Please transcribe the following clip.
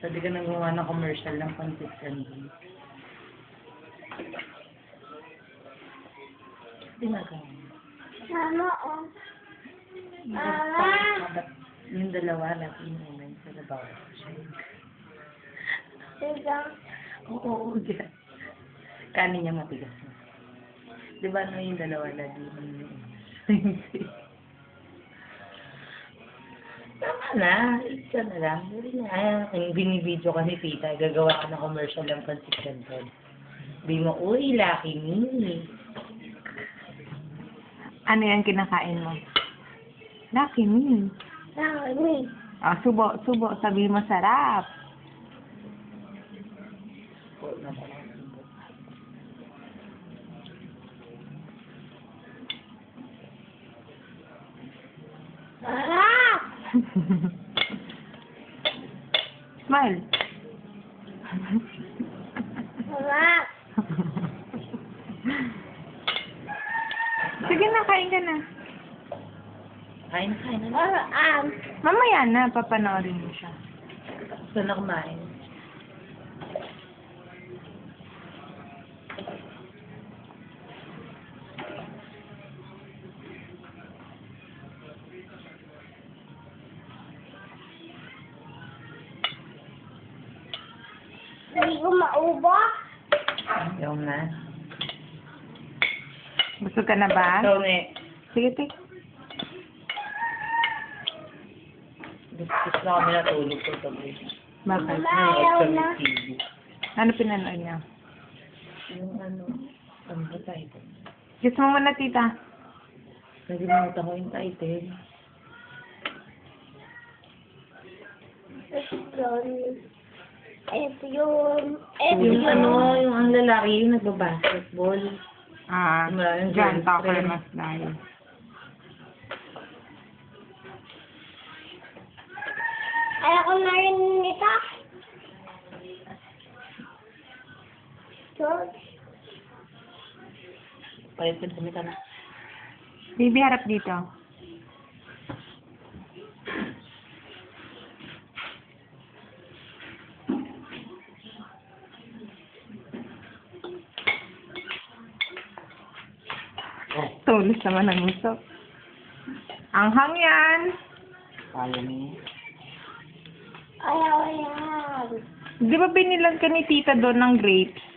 Sabi ka nagawa ng commercial ng pancit candy. Pinagawa. Mama, oh. Yung dalawa natin yung sa labaw. Diba? Oo, dyan. Kanin niya matigas na. Di ba no yung dalawa lagi tama na, isa na lang. Ang binibidyo ka ni tita, gagawa ka ng commercial ng pancit canton. Di mo, uy, lucky me. Ano yan kinakain mo? Lucky me. Dami. Ah, subo. Sabi mo sarap. Sarap! Smile. Sarap! Sige na, kain ka na. Kain na. Sarap! Mamaya na, papanoorin mo siya. Gusto na kumain. Hindi ko maubos. Yung na. Busog ka na ba? So, ne. Sige, tik. Gusto na kami natulog ko tabi. Bakit? Ayaw na. Ano pinanood niya? Yung ano ba title? Kiss mo muna, tita. Nagalimutan ko yung title. Ito yun. Yung ano, yung ang lalaki yung nagbabasketball. Ah, Maraming John Tucker girlfriend. Must Die. Ayoko na rin nito. George. Palit ko dami ka na. Baby, harap dito. Tulis naman ang usok. Anghang yan. Kaya niya. Ayaw yan. Di ba binilang ka ni tita doon ng grapes?